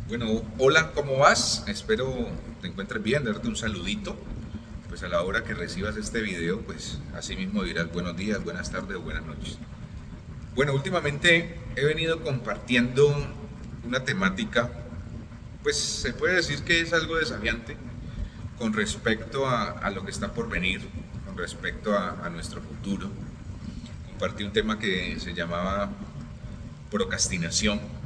Bueno, hola, ¿cómo vas? Espero te encuentres bien, darte un saludito. Pues a la hora que recibas este video, pues así mismo dirás buenos días, buenas tardes o buenas noches. Bueno, últimamente he venido compartiendo una temática, pues se puede decir que es algo desafiante con respecto a lo que está por venir, con respecto a nuestro futuro. Compartí un tema que se llamaba procrastinación,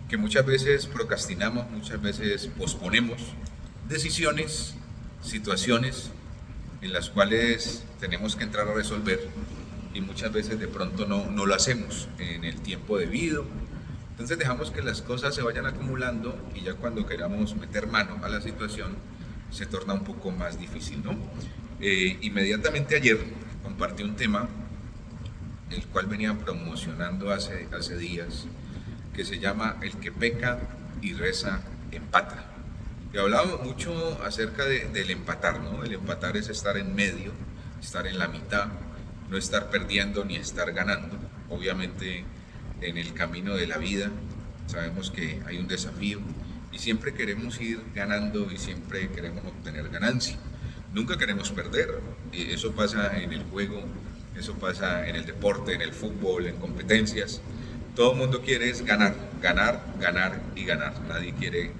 que muchas veces procrastinamos, muchas veces posponemos decisiones, situaciones en las cuales tenemos que entrar a resolver y muchas veces de pronto no lo hacemos en el tiempo debido. Entonces dejamos que las cosas se vayan acumulando y ya cuando queramos meter mano a la situación se torna un poco más difícil, ¿no? Inmediatamente ayer compartí un tema el cual venía promocionando hace días, que se llama El que peca y reza, empata. Y hablábamos mucho acerca del empatar, ¿no? El empatar es estar en medio, estar en la mitad, no estar perdiendo ni estar ganando. Obviamente en el camino de la vida sabemos que hay un desafío y siempre queremos ir ganando y siempre queremos obtener ganancia. Nunca queremos perder. Y eso pasa en el juego, eso pasa en el deporte, en el fútbol, en competencias. Todo el mundo quiere es ganar, ganar, ganar y ganar. Nadie quiere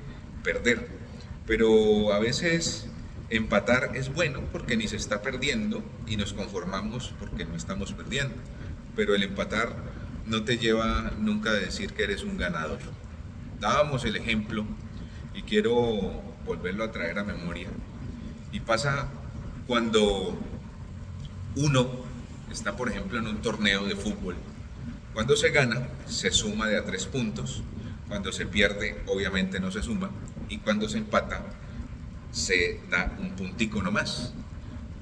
perder. Pero a veces empatar es bueno porque ni se está perdiendo y nos conformamos porque no estamos perdiendo. Pero el empatar no te lleva nunca a decir que eres un ganador. Dábamos el ejemplo y quiero volverlo a traer a memoria. Y pasa cuando uno está, por ejemplo, en un torneo de fútbol. Cuando se gana, se suma de a 3 puntos. Cuando se pierde, obviamente no se suma. Y cuando se empata, se da un puntico nomás.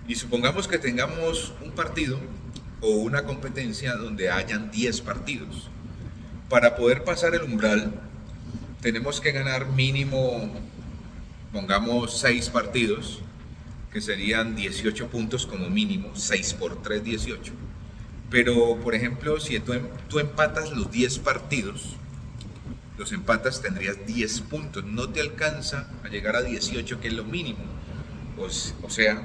Y supongamos que tengamos un partido o una competencia donde hayan 10 partidos. Para poder pasar el umbral, tenemos que ganar mínimo, pongamos 6 partidos, que serían 18 puntos como mínimo, 6 por 3, 18. Pero, por ejemplo, si tú empatas los 10 partidos, los empatas tendrías 10 puntos. No te alcanza a llegar a 18, que es lo mínimo. O sea,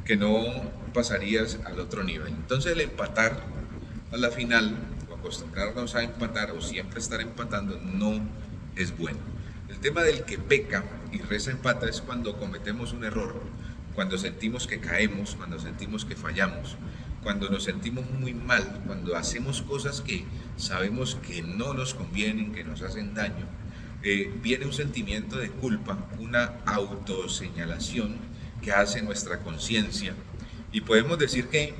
que no pasarías al otro nivel. Entonces el empatar a la final, o acostumbrarnos a empatar, o siempre estar empatando, no es bueno. El tema del que peca y reza empata es cuando cometemos un error, cuando sentimos que caemos, cuando sentimos que fallamos, cuando nos sentimos muy mal, cuando hacemos cosas que sabemos que no nos convienen, que nos hacen daño, viene un sentimiento de culpa, una autoseñalación que hace nuestra conciencia y podemos decir que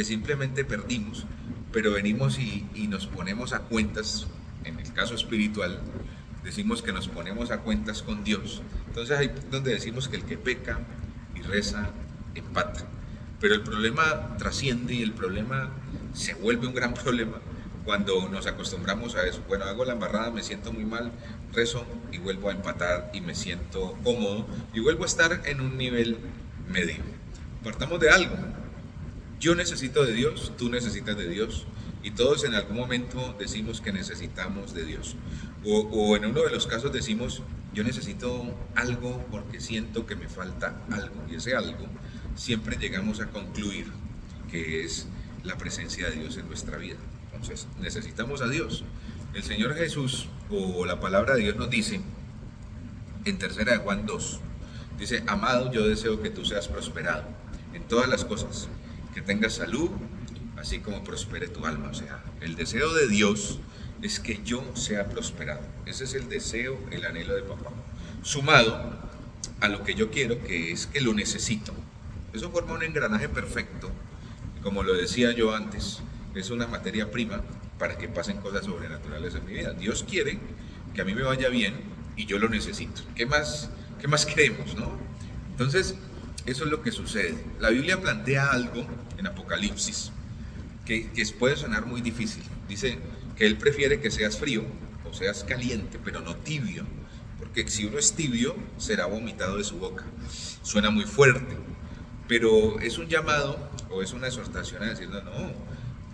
simplemente perdimos, pero venimos y nos ponemos a cuentas, en el caso espiritual, decimos que nos ponemos a cuentas con Dios. Entonces ahí es donde decimos que el que peca y reza, empata. Pero el problema trasciende y el problema se vuelve un gran problema cuando nos acostumbramos a eso. Bueno, hago la embarrada, me siento muy mal, rezo y vuelvo a empatar y me siento cómodo y vuelvo a estar en un nivel medio. Partamos de algo. Yo necesito de Dios, tú necesitas de Dios y todos en algún momento decimos que necesitamos de Dios. O en uno de los casos decimos, yo necesito algo porque siento que me falta algo y ese algo siempre llegamos a concluir que es la presencia de Dios en nuestra vida. Entonces, necesitamos a Dios. El Señor Jesús o la palabra de Dios nos dice en tercera de Juan 2, dice, amado, yo deseo que tú seas prosperado en todas las cosas, que tengas salud, así como prospere tu alma. O sea, el deseo de Dios es que yo sea prosperado. Ese es el deseo, el anhelo de papá. Sumado a lo que yo quiero, que es que lo necesito. Eso forma un engranaje perfecto. Y como lo decía yo antes, es una materia prima para que pasen cosas sobrenaturales en mi vida. Dios quiere que a mí me vaya bien y yo lo necesito. Qué más queremos, no? Entonces, eso es lo que sucede. La Biblia plantea algo en Apocalipsis que puede sonar muy difícil. Dice que Él prefiere que seas frío o seas caliente, pero no tibio. Porque si uno es tibio, será vomitado de su boca. Suena muy fuerte, pero es un llamado o es una exhortación a decir, no,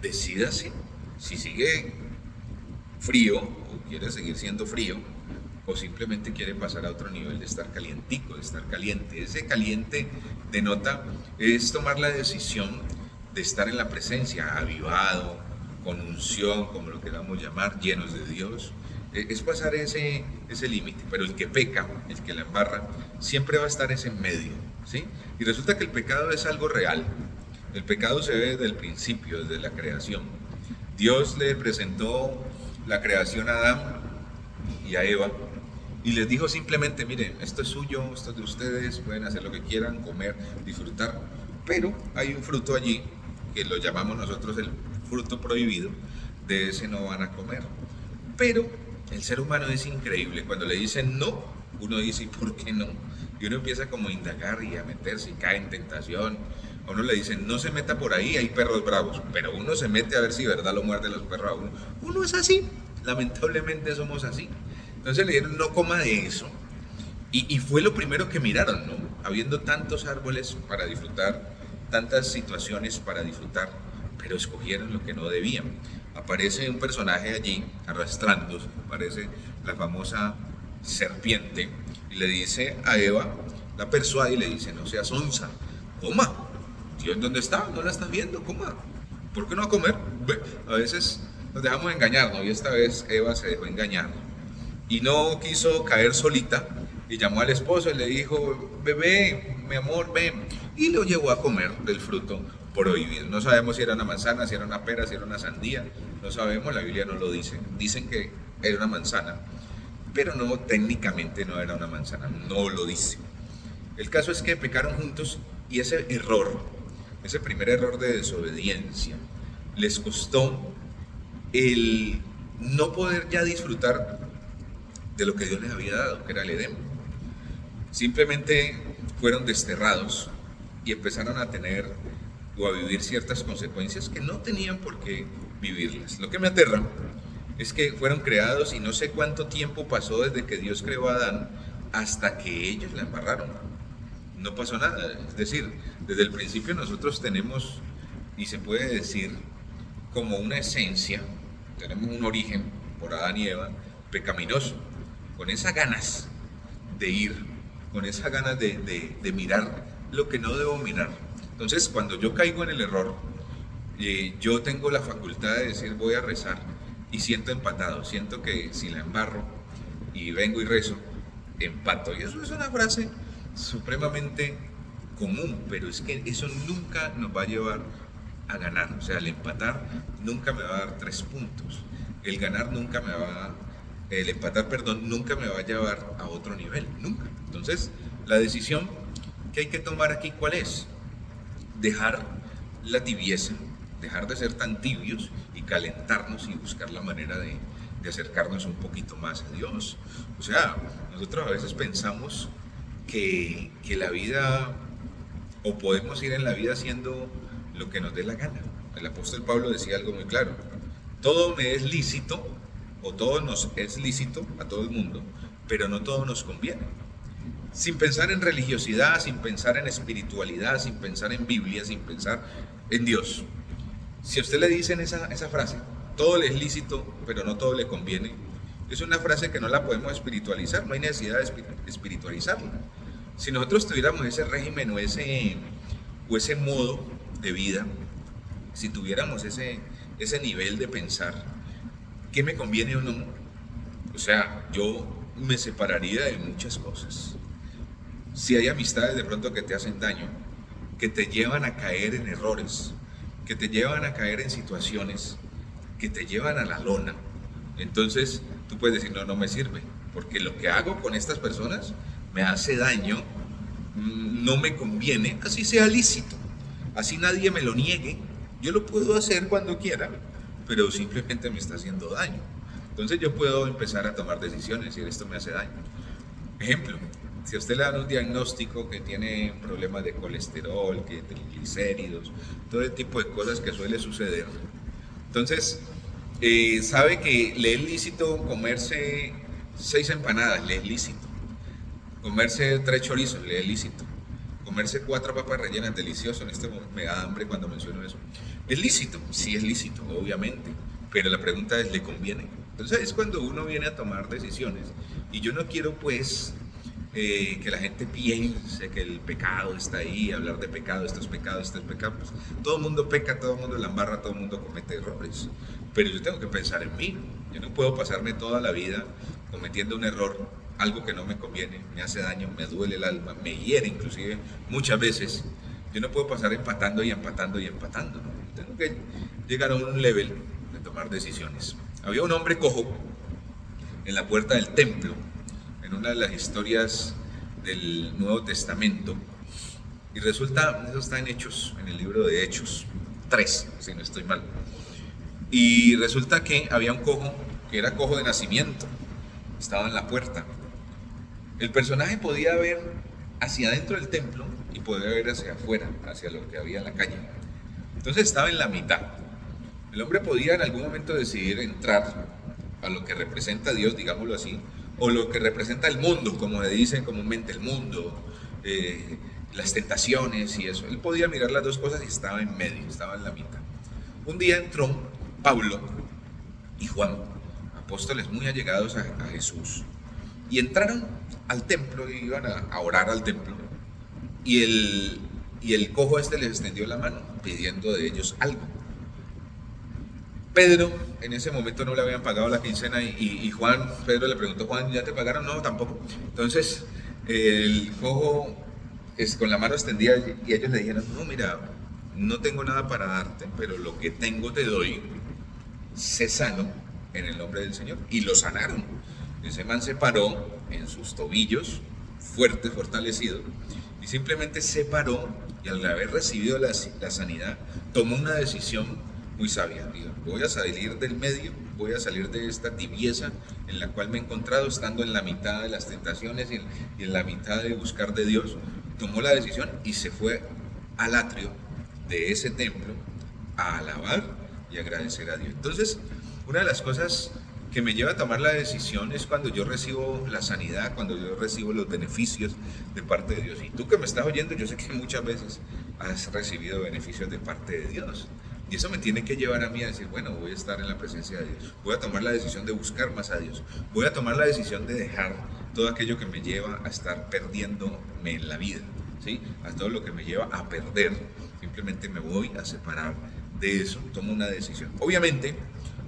decídase. Si sigue frío o quiere seguir siendo frío, o simplemente quiere pasar a otro nivel de estar calientico, de estar caliente. Ese caliente denota, es tomar la decisión de estar en la presencia, avivado, con unción, como lo queramos llamar, llenos de Dios. Es pasar ese límite, pero el que peca, el que la embarra, siempre va a estar ese en medio, ¿sí? Y resulta que el pecado es algo real. El pecado se ve desde el principio, desde la creación. Dios le presentó la creación a Adán y a Eva y les dijo simplemente, miren, esto es suyo, esto es de ustedes, pueden hacer lo que quieran, comer, disfrutar, pero hay un fruto allí que lo llamamos nosotros el fruto prohibido, de ese no van a comer. Pero el ser humano es increíble, cuando le dicen no, uno dice, ¿y por qué no? Y uno empieza como a indagar y a meterse y cae en tentación. A uno le dicen, no se meta por ahí, hay perros bravos, pero uno se mete a ver si verdad lo muerden los perros a uno. Uno es así, lamentablemente somos así. Entonces le dijeron, no coma de eso. Y fue lo primero que miraron, ¿no? Habiendo tantos árboles para disfrutar, tantas situaciones para disfrutar, pero escogieron lo que no debían. Aparece un personaje allí arrastrándose, aparece la famosa serpiente, y le dice a Eva, la persuade y le dice, no seas onza, coma. Dios, ¿dónde está? ¿No la estás viendo? Coma. ¿Por qué no comer? A veces nos dejamos engañar, ¿no? Y esta vez Eva se dejó engañar y no quiso caer solita y llamó al esposo y le dijo, bebé, mi amor, ven, y lo llevó a comer del fruto prohibido. No sabemos si era una manzana, si era una pera, si era una sandía, no sabemos, la Biblia no lo dice. Dicen que era una manzana, pero no, técnicamente no era una manzana, no lo dice. El caso es que pecaron juntos y ese error, ese primer error de desobediencia, les costó el no poder ya disfrutar de lo que Dios les había dado, que era el Edén. Simplemente fueron desterrados y empezaron a tener o a vivir ciertas consecuencias que no tenían por qué vivirlas. Lo que me aterra es que fueron creados y no sé cuánto tiempo pasó desde que Dios creó a Adán hasta que ellos la embarraron. No pasó nada, es decir, desde el principio nosotros tenemos, y se puede decir, como una esencia, tenemos un origen, por Adán y Eva, pecaminoso, con esas ganas de ir, con esas ganas de mirar lo que no debo mirar. Entonces, cuando yo caigo en el error, yo tengo la facultad de decir voy a rezar y siento empatado, siento que si la embarro y vengo y rezo, empato. Y eso es una frase supremamente común, pero es que eso nunca nos va a llevar a ganar. O sea, el empatar nunca me va a dar 3 puntos. El ganar nunca me va, el empatar, perdón, nunca me va a llevar a otro nivel, nunca. Entonces, la decisión que hay que tomar aquí, ¿cuál es? Dejar la tibieza, dejar de ser tan tibios y calentarnos y buscar la manera de acercarnos un poquito más a Dios. O sea, nosotros a veces pensamos que la vida, o podemos ir en la vida haciendo lo que nos dé la gana. El apóstol Pablo decía algo muy claro, todo me es lícito, o todo nos es lícito a todo el mundo, pero no todo nos conviene. Sin pensar en religiosidad, sin pensar en espiritualidad, sin pensar en Biblia, sin pensar en Dios. Si a usted le dicen esa frase, todo le es lícito, pero no todo le conviene, es una frase que no la podemos espiritualizar, no hay necesidad de espiritualizarla. Si nosotros tuviéramos ese régimen o ese modo de vida, si tuviéramos ese nivel de pensar, ¿qué me conviene o no? O sea, yo me separaría de muchas cosas. Si hay amistades de pronto que te hacen daño, que te llevan a caer en errores, que te llevan a caer en situaciones, que te llevan a la lona, entonces tú puedes decir, no, no me sirve, porque lo que hago con estas personas me hace daño, no me conviene, así sea lícito, así nadie me lo niegue, yo lo puedo hacer cuando quiera, pero simplemente me está haciendo daño. Entonces yo puedo empezar a tomar decisiones y esto me hace daño. Ejemplo, si a usted le dan un diagnóstico que tiene problemas de colesterol, que triglicéridos, todo el tipo de cosas que suele suceder, entonces sabe que le es lícito comerse 6 empanadas, le es lícito, comerse 3 chorizos, le es lícito, comerse 4 papas rellenas, delicioso. En este momento me da hambre cuando menciono eso. ¿Es lícito? Sí, es lícito, obviamente, pero la pregunta es, ¿le conviene? Entonces es cuando uno viene a tomar decisiones. Y yo no quiero pues que la gente piense que el pecado está ahí, hablar de pecado, esto es pecado, esto es pecado. Pues, todo el mundo peca, todo el mundo la embarra, todo el mundo comete errores. Pero yo tengo que pensar en mí. Yo no puedo pasarme toda la vida cometiendo un error, algo que no me conviene, me hace daño, me duele el alma, me hiere inclusive muchas veces. Yo no puedo pasar empatando y empatando y empatando, ¿no? Tengo que llegar a un level de tomar decisiones. Había un hombre cojo en la puerta del templo, en una de las historias del Nuevo Testamento, y resulta, eso está en Hechos, en el libro de Hechos 3, si no estoy mal, y resulta que había un cojo que era cojo de nacimiento, estaba en la puerta. El personaje podía ver hacia adentro del templo y podía ver hacia afuera, hacia lo que había en la calle. Entonces estaba en la mitad. El hombre podía en algún momento decidir entrar a lo que representa a Dios, digámoslo así, o lo que representa el mundo, como le dicen comúnmente, el mundo, las tentaciones y eso. Él podía mirar las dos cosas y estaba en medio, estaba en la mitad. Un día entró Pablo y Juan, apóstoles muy allegados a Jesús, y entraron al templo y iban a orar al templo, y el cojo este les extendió la mano pidiendo de ellos algo. Pedro en ese momento no le habían pagado la quincena y Pedro le preguntó: Juan, ¿ya te pagaron? No, tampoco. Entonces el cojo con la mano extendida, y ellos le dijeron: no, mira, no tengo nada para darte, pero lo que tengo te doy, sé sano en el nombre del Señor. Y lo sanaron. Ese man se paró en sus tobillos, fuerte, fortalecido, y simplemente se paró, y al haber recibido la sanidad, tomó una decisión muy sabia. Digo, voy a salir del medio, voy a salir de esta tibieza en la cual me he encontrado, estando en la mitad de las tentaciones y en la mitad de buscar de Dios. Tomó la decisión y se fue al atrio de ese templo a alabar y agradecer a Dios. Entonces, una de las cosas que me lleva a tomar la decisión es cuando yo recibo la sanidad, cuando yo recibo los beneficios de parte de Dios. Y tú que me estás oyendo, yo sé que muchas veces has recibido beneficios de parte de Dios. Y eso me tiene que llevar a mí a decir: bueno, voy a estar en la presencia de Dios, voy a tomar la decisión de buscar más a Dios, voy a tomar la decisión de dejar todo aquello que me lleva a estar perdiéndome en la vida, ¿sí? A todo lo que me lleva a perder. Simplemente me voy a separar de eso, tomo una decisión. Obviamente,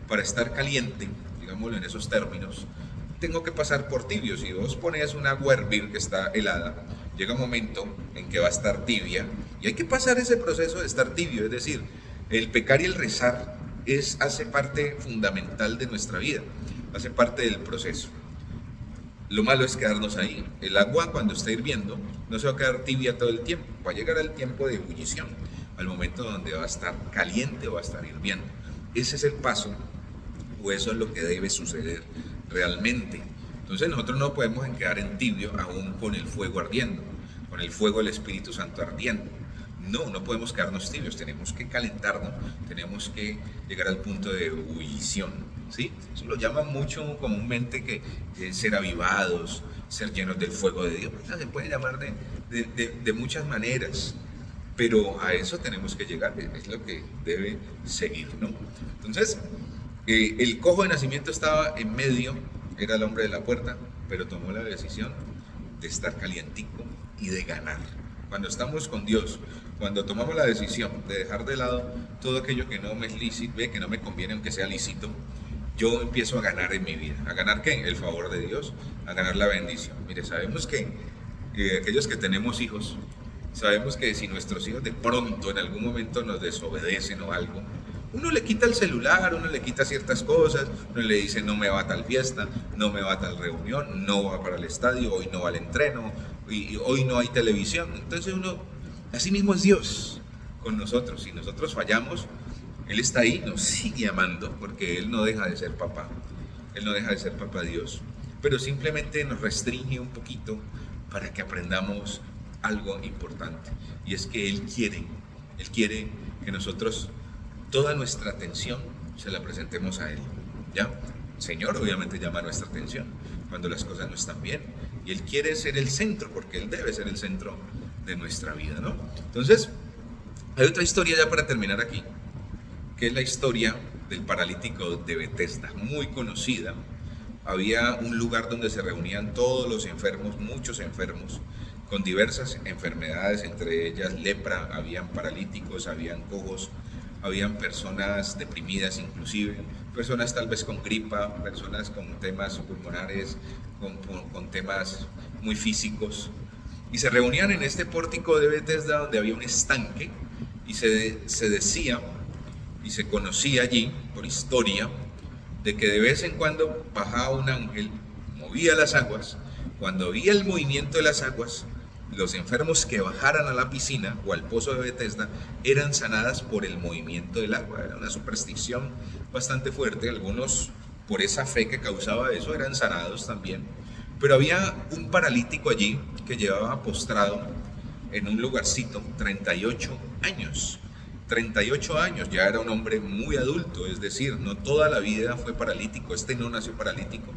para estar caliente, digámoslo en esos términos, tengo que pasar por tibio. Si vos pones una agua a hervir que está helada, llega un momento en que va a estar tibia, y hay que pasar ese proceso de estar tibio. Es decir, el pecar y el rezar hace parte fundamental de nuestra vida, hace parte del proceso. Lo malo es quedarnos ahí. El agua, cuando está hirviendo, no se va a quedar tibia todo el tiempo, va a llegar al tiempo de ebullición, al momento donde va a estar caliente o va a estar hirviendo. Ese es el paso, o eso es lo que debe suceder realmente. Entonces nosotros no podemos quedar en tibio aún con el fuego ardiendo, con el fuego del Espíritu Santo ardiendo. No podemos quedarnos tibios, tenemos que calentarnos, tenemos que llegar al punto de ebullición, ¿sí? Eso lo llaman mucho comúnmente que ser avivados, ser llenos del fuego de Dios. Eso se puede llamar de muchas maneras, pero a eso tenemos que llegar, es lo que debe seguir, ¿no? Entonces, el cojo de nacimiento estaba en medio, era el hombre de la puerta, pero tomó la decisión de estar calientico y de ganar. Cuando estamos con Dios, cuando tomamos la decisión de dejar de lado todo aquello que no me es lícito, que no me conviene aunque sea lícito, yo empiezo a ganar en mi vida. ¿A ganar qué? El favor de Dios, a ganar la bendición. Mire, sabemos que aquellos que tenemos hijos, sabemos que si nuestros hijos de pronto en algún momento nos desobedecen o algo, uno le quita el celular, uno le quita ciertas cosas, uno le dice: no me va a tal fiesta, no me va a tal reunión, no va para el estadio, hoy no va al entreno, y hoy no hay televisión. Entonces uno, así mismo es Dios con nosotros. Si nosotros fallamos, Él está ahí, nos sigue amando, porque Él no deja de ser papá. Él no deja de ser papá Dios, pero simplemente nos restringe un poquito para que aprendamos algo importante, y es que Él quiere que nosotros toda nuestra atención se la presentemos a Él, ¿ya? El Señor obviamente llama nuestra atención cuando las cosas no están bien, y Él quiere ser el centro, porque Él debe ser el centro de nuestra vida, ¿no? Entonces, hay otra historia ya para terminar aquí, que es la historia del paralítico de Betesda, muy conocida. Había un lugar donde se reunían todos los enfermos, muchos enfermos, con diversas enfermedades, entre ellas lepra, habían paralíticos, habían cojos, habían personas deprimidas inclusive, personas tal vez con gripa, personas con temas pulmonares, con temas muy físicos. Y se reunían en este pórtico de Betesda donde había un estanque y se decía y se conocía allí por historia de que de vez en cuando bajaba un ángel, movía las aguas, cuando veía el movimiento de las aguas, los enfermos que bajaran a la piscina o al pozo de Betesda eran sanadas por el movimiento del agua. Era una superstición bastante fuerte, algunos por esa fe que causaba eso eran sanados también, pero había un paralítico allí que llevaba postrado en un lugarcito 38 años. 38 años, ya era un hombre muy adulto, es decir, no toda la vida fue paralítico, este no nació paralítico,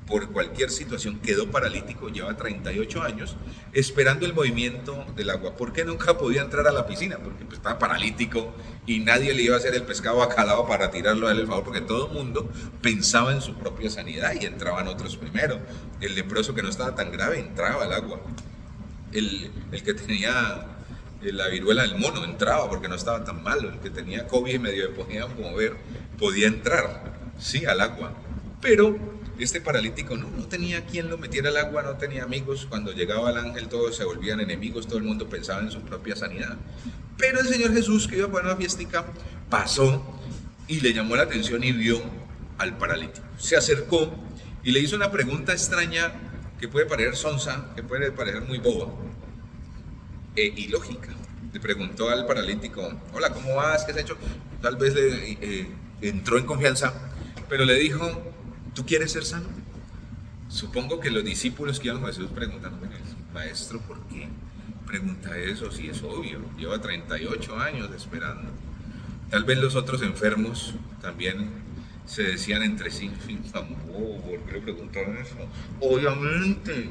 por cualquier situación quedó paralítico, lleva 38 años esperando el movimiento del agua. ¿Por qué nunca podía entrar a la piscina? Porque pues, estaba paralítico y nadie le iba a hacer el pescado bacalao para tirarlo a él el favor, porque todo el mundo pensaba en su propia sanidad y entraban otros primero. El leproso que no estaba tan grave entraba al agua. El que tenía la viruela del mono entraba porque no estaba tan malo. El que tenía COVID y medio podía mover, podía entrar, sí, al agua. Pero este paralítico no tenía quien lo metiera al agua, no tenía amigos. Cuando llegaba el ángel todos se volvían enemigos, todo el mundo pensaba en su propia sanidad. Pero el Señor Jesús, que iba para una fiestica, pasó y le llamó la atención y vio al paralítico. Se acercó y le hizo una pregunta extraña que puede parecer sonsa, que puede parecer muy boba y lógica. Le preguntó al paralítico: hola, ¿cómo vas? ¿Qué has hecho? Tal vez le entró en confianza, pero le dijo: ¿tú quieres ser sano? Supongo que los discípulos que iban a Jesús preguntando: maestro, ¿por qué pregunta eso? Si es obvio, lleva 38 años esperando. Tal vez los otros enfermos también se decían entre sí: ¿por qué le preguntaron eso? Obviamente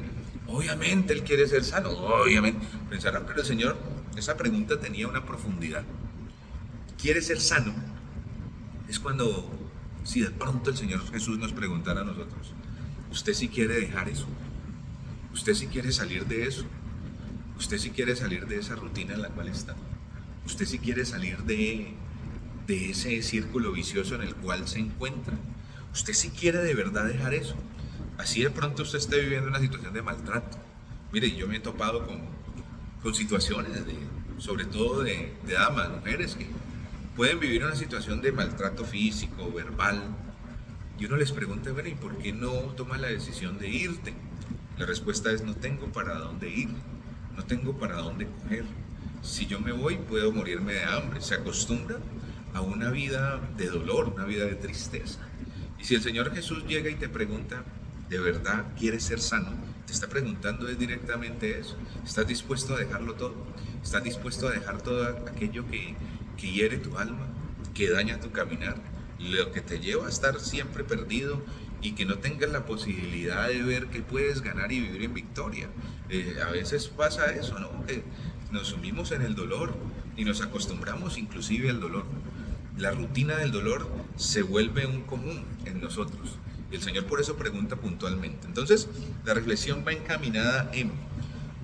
él quiere ser sano, obviamente. Pensarán, pero el Señor, esa pregunta tenía una profundidad. ¿Quiere ser sano? Es cuando, si de pronto el Señor Jesús nos preguntara a nosotros: ¿usted sí quiere dejar eso? ¿Usted sí quiere salir de eso? ¿Usted sí quiere salir de esa rutina en la cual está? ¿Usted sí quiere salir de ese círculo vicioso en el cual se encuentra? ¿Usted sí quiere de verdad dejar eso? Así de pronto usted esté viviendo una situación de maltrato. Mire, yo me he topado con situaciones, sobre todo de damas, mujeres que pueden vivir una situación de maltrato físico, verbal, y uno les pregunta: bueno, ¿y por qué no tomas la decisión de irte? La respuesta es: no tengo para dónde ir, no tengo para dónde coger. Si yo me voy, puedo morirme de hambre. Se acostumbra a una vida de dolor, una vida de tristeza. Y si el Señor Jesús llega y te pregunta: ¿de verdad quieres ser sano? Te está preguntando es directamente eso. ¿Estás dispuesto a dejarlo todo? ¿Estás dispuesto a dejar todo aquello que hiere tu alma, que daña tu caminar, lo que te lleva a estar siempre perdido y que no tengas la posibilidad de ver que puedes ganar y vivir en victoria? A veces pasa eso, ¿no? Que nos sumimos en el dolor y nos acostumbramos inclusive al dolor. La rutina del dolor se vuelve un común en nosotros. Y el Señor por eso pregunta puntualmente. Entonces, la reflexión va encaminada en: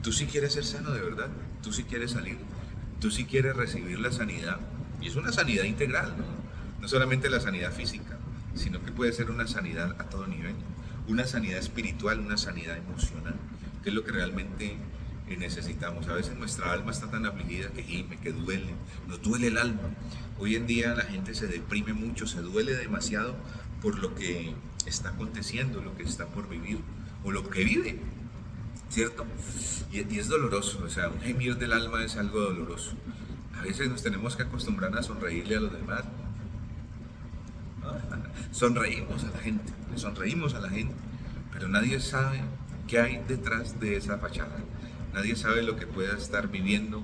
¿tú sí quieres ser sano de verdad? ¿Tú sí quieres salir? ¿Tú sí quieres recibir la sanidad? Y es una sanidad integral, ¿no? No solamente la sanidad física, sino que puede ser una sanidad a todo nivel. Una sanidad espiritual, una sanidad emocional, que es lo que realmente necesitamos. A veces nuestra alma está tan afligida que gime, que duele, nos duele el alma. Hoy en día la gente se deprime mucho, se duele demasiado por lo que está aconteciendo, lo que está por vivir o lo que vive, ¿cierto? Y es doloroso, o sea, un gemir del alma es algo doloroso. A veces nos tenemos que acostumbrar a sonreírle a los demás. Sonreímos a la gente, le sonreímos a la gente, pero nadie sabe qué hay detrás de esa fachada. Nadie sabe lo que pueda estar viviendo,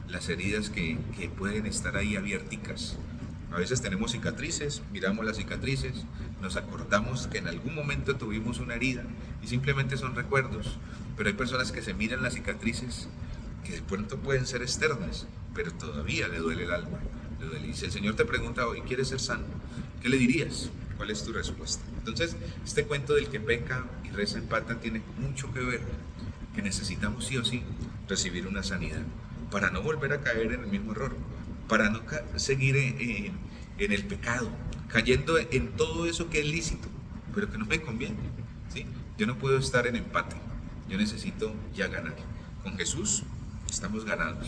las heridas que pueden estar ahí abierticas. A veces tenemos cicatrices, miramos las cicatrices, nos acordamos que en algún momento tuvimos una herida y simplemente son recuerdos. Pero hay personas que se miran las cicatrices que de pronto pueden ser externas, pero todavía le duele el alma, le duele. Y si el Señor te pregunta hoy, ¿quieres ser sano? ¿Qué le dirías? ¿Cuál es tu respuesta? Entonces, este cuento del que peca y reza empata tiene mucho que ver, que necesitamos sí o sí recibir una sanidad, para no volver a caer en el mismo error, para no seguir en el pecado, cayendo en todo eso que es lícito, pero que no me conviene, ¿sí? Yo no puedo estar en empate, yo necesito ya ganar. Con Jesús estamos ganados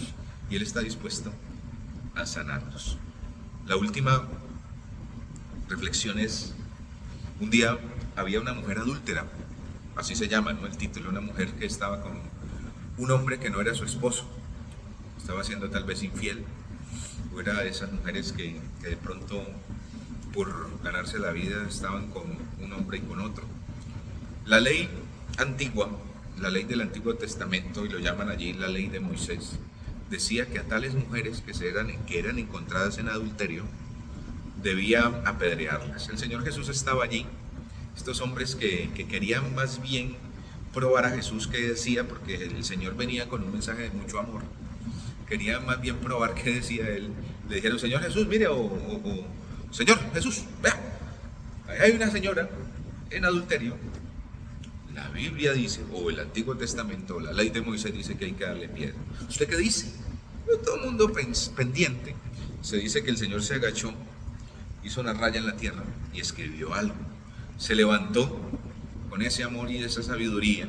y Él está dispuesto a sanarnos. La última reflexión es, un día había una mujer adúltera, así se llama, ¿no? El título, una mujer que estaba con un hombre que no era su esposo, estaba siendo tal vez infiel, o era de esas mujeres que de pronto por ganarse la vida estaban con un hombre y con otro. La ley antigua, la ley del Antiguo Testamento, y lo llaman allí la ley de Moisés, decía que a tales mujeres que eran encontradas en adulterio, debía apedrearlas. El Señor Jesús estaba allí, estos hombres que querían más bien probar a Jesús qué decía, porque el Señor venía con un mensaje de mucho amor, querían más bien probar qué decía Él. Le dijeron, Señor Jesús, mire, Señor Jesús, vea, ahí hay una señora en adulterio. La Biblia dice, o el Antiguo Testamento, o la ley de Moisés dice que hay que darle piedra. ¿Usted qué dice? Todo el mundo pendiente. Se dice que el Señor se agachó, hizo una raya en la tierra y escribió algo. Se levantó con ese amor y esa sabiduría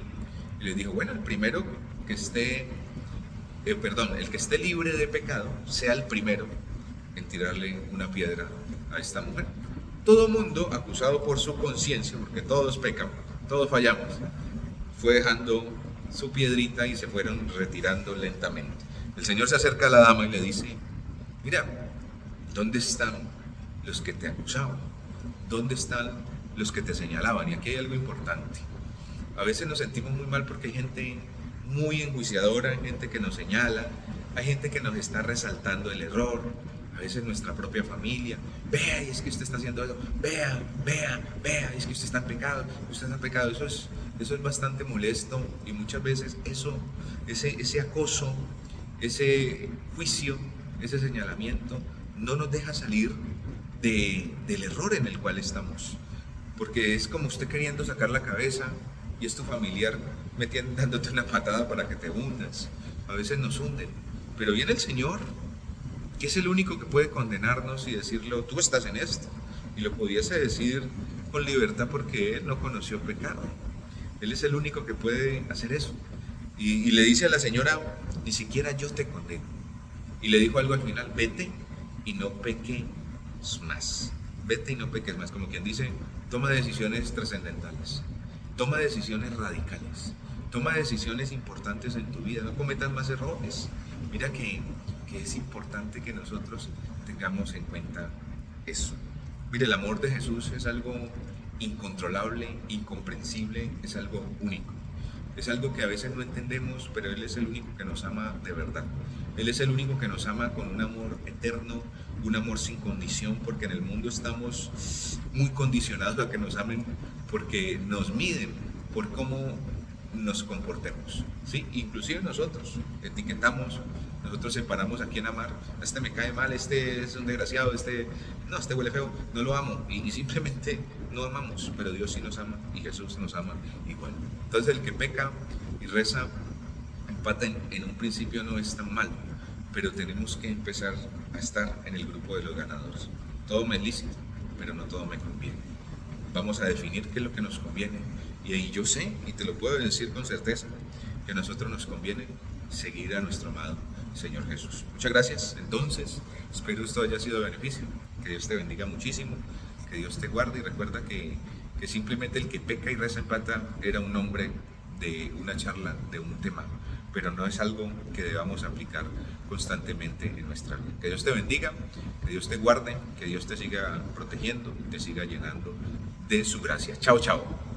y le dijo, bueno, el primero que esté, el que esté libre de pecado, sea el primero en tirarle una piedra a esta mujer. Todo mundo, acusado por su conciencia, porque todos pecan, todos fallamos, fue dejando su piedrita y se fueron retirando lentamente. El Señor se acerca a la dama y le dice, mira, ¿dónde están los que te acusaban? ¿Dónde están los que te señalaban? Y aquí hay algo importante. A veces nos sentimos muy mal porque hay gente muy enjuiciadora, hay gente que nos señala, hay gente que nos está resaltando el error, a veces nuestra propia familia. Vea, es que usted está haciendo eso, vea, es que usted está en pecado, Eso es bastante molesto y muchas veces ese acoso, ese juicio, ese señalamiento no nos deja salir del error en el cual estamos, porque es como usted queriendo sacar la cabeza y es tu familiar dándote una patada para que te hundas. A veces nos hunden, pero viene el Señor, que es el único que puede condenarnos y decirlo, tú estás en esto, y lo pudiese decir con libertad porque Él no conoció pecado. Él es el único que puede hacer eso. Y le dice a la señora, ni siquiera yo te condeno. Y le dijo algo al final, vete y no peques más. Vete y no peques más. Como quien dice, toma decisiones trascendentales. Toma decisiones radicales. Toma decisiones importantes en tu vida. No cometas más errores. Mira que es importante que nosotros tengamos en cuenta eso. Mire, el amor de Jesús es algo incontrolable, incomprensible, es algo único. Es algo que a veces no entendemos, pero Él es el único que nos ama de verdad. Él es el único que nos ama con un amor eterno, un amor sin condición, porque en el mundo estamos muy condicionados a que nos amen, porque nos miden por cómo nos comportemos, ¿sí? Inclusive nosotros etiquetamos, nosotros separamos a quién amar. Este me cae mal, este es un desgraciado, este huele feo, no lo amo, y simplemente no amamos, pero Dios sí nos ama y Jesús nos ama igual. Entonces el que peca y reza empata en un principio no es tan mal, pero tenemos que empezar a estar en el grupo de los ganadores. Todo me es lícito, pero no todo me conviene. Vamos a definir qué es lo que nos conviene. Y ahí yo sé, y te lo puedo decir con certeza, que a nosotros nos conviene seguir a nuestro amado Señor Jesús. Muchas gracias. Entonces, espero esto haya sido de beneficio. Que Dios te bendiga muchísimo, que Dios te guarde, y recuerda que simplemente el que peca y reza empata era un nombre de una charla, de un tema, pero no es algo que debamos aplicar constantemente en nuestra vida. Que Dios te bendiga, que Dios te guarde, que Dios te siga protegiendo y te siga llenando de su gracia. Chao, chao.